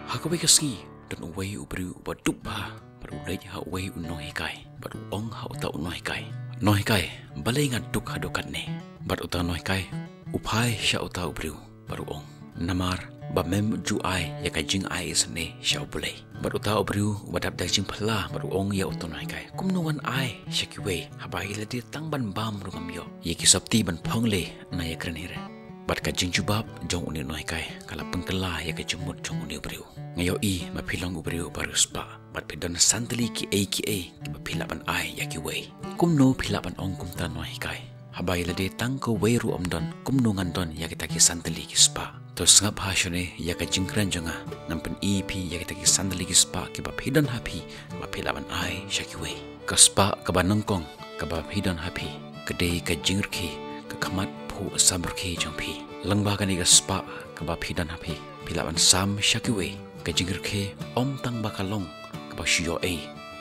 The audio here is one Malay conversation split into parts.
Hakabai kasi dan uway ubri ubaduk ba baru lej ha uway unohikai baru ong ha uta unohikai nohikai balai ngaduk hadokat ne bar uta nohikai upai sha uta ubri baru ong namar ba mem ju ai ya ka jing ai isne sha ubulai bar uta ubri ubadap da jing phala baru ong ya uta nohikai kumnuan ai shakiwe habai ladi tangban bam rungam yo ye ki sabti ban phongle na ya krenire bat ka jing jubab jong uni nohikai kala pengkela ya ka jumut jong uni ubri ngayo i ma pilong ubri baru spa bat pedon santali ki ki pilapan ai ya ki wei kumno pilapan ong kum tan nohikai habai lade tangko weiru omdon kumno ngandon ya kita ki santali ki spa to sngap hashone ya ka jingkran jonga nampen ep ya kita ki santali ki spa ki ba pedon happy ma pilapan ai shaki wei ka spa ka banongkong ka ba pedon happy kede ka jingurki ka kamat pu samurki jongpi lengba kan iga spa ka ba pedon happy pilapan sam shaki wei ka jingurki om tang bakalong ka ba shio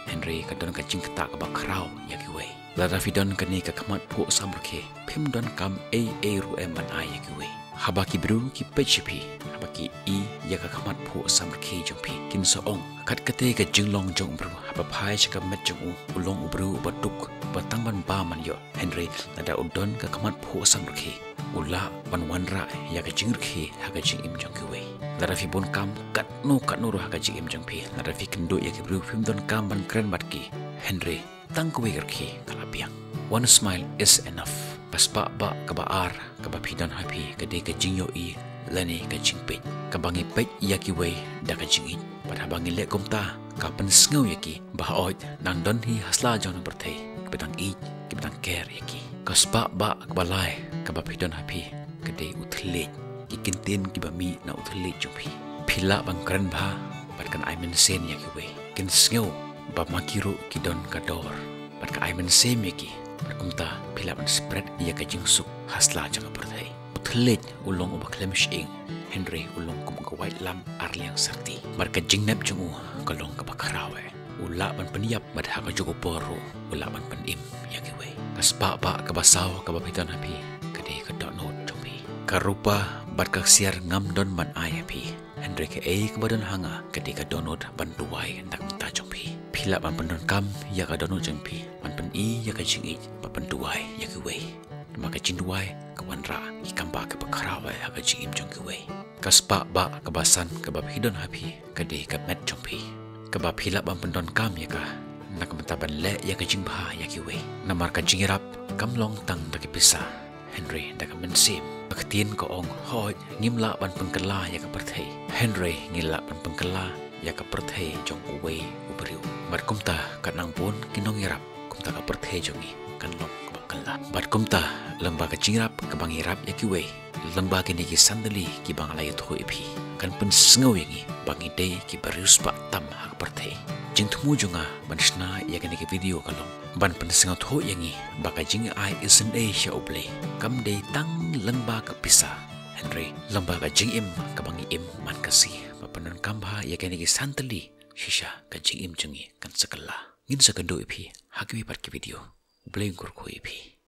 Henry kadon ka jing kata ka ba krau ya ki wei la rafidon kani ka kamat pu samurki pim don kam ru man ai ya ki wei habaki bru ki pechipi habaki i ya ka kamat pu samurki jongpi kin so ong kat kate ka jinglong jong bru haba phai chaka met jong ulong ubru baduk batang ban ba man yo Henry nada udon ka kamat pu samurki ula ban wanra ya ka jingurki ha ka jing im jong ki wei Larafi bon kam kat no ru ha ka jing im jong pi larafi kendo ya ki bru pim don kam ban kren batki Henry tang ko ki kalapiang one smile is enough paspa ba ka ba ar ka ba pidan happy ka de ka jing yo i lani ka jing pe ka bangi pe ya ki wei da ka jing i pada bangi le komta ka pen sngo ya ki ba oj nang don hi hasla jon berthe ka betang i ki betang care ya ki ka spa ba ka ba lai ka ba pidan happy ka de uthle ikintin ki ba mi na uthle jumpi phila bang kran bha bat kan ai men sen ya ki wei kin sngo ba makiru ki don ka dor bat ka ai men sem ya ki kumta phila ban spread ya ka jingsuk hasla jang berthai uthle ulong ba klemish ing Henry ulong kum ka white lam arliang sarti bar ka jingnap jungu ka long ka bakharawe ula ban peniap bat ha ka jugo poru ula ban penim ya ki wei kaspa ba ka basaw ka ba pitan happy ka de ka donot jompi karupa bat ka siar ngam don man ai happy Henry ke ka badan hanga ka de ka donot ban duwai ndak ta jompi phila ban pendon kam ya ka donot jompi ban pen i ya ka jingi ba pen duwai ya ki wei maka jing duwai ka wanra ki kamba ka bakharawe ha ka jing im jong ki wei kaspa ba ka basan ka ba hidon happy ka de ka met jompi ka ba phila ban pendon kam ya ka nak mentaban le ya ka jing ba ya ki wei namar ka jingirap kam long tang da ki pisa Henry da ka mensim baktin ko ong hoj ngimla ban pengkela ya ka perthei Henry ngila ban pengkela ya ka perthei jong uwei ubriu bar kumta kanang pun kinong irap kumta ka perthei jongi kan long bakala bar kumta lamba ka jingrap ka bangirap ya ki wei lamba kini ki sandali ki bangalay tho ipi kan pen sngo yangi bangi de ki barius pa tam ha perthei jing thumu jonga bansna ya kini ki video kalong ban pen sngo tho yangi baka jing ai isen de sha uble kam de tang lamba ka pisa Henry lamba ka jing im ka bangi im man kasi papanon kamba ya kini ki santali shisha ka jing im jongi kan sakala ngin sa kando ipi hakwi pat ki video blame kur ko ipi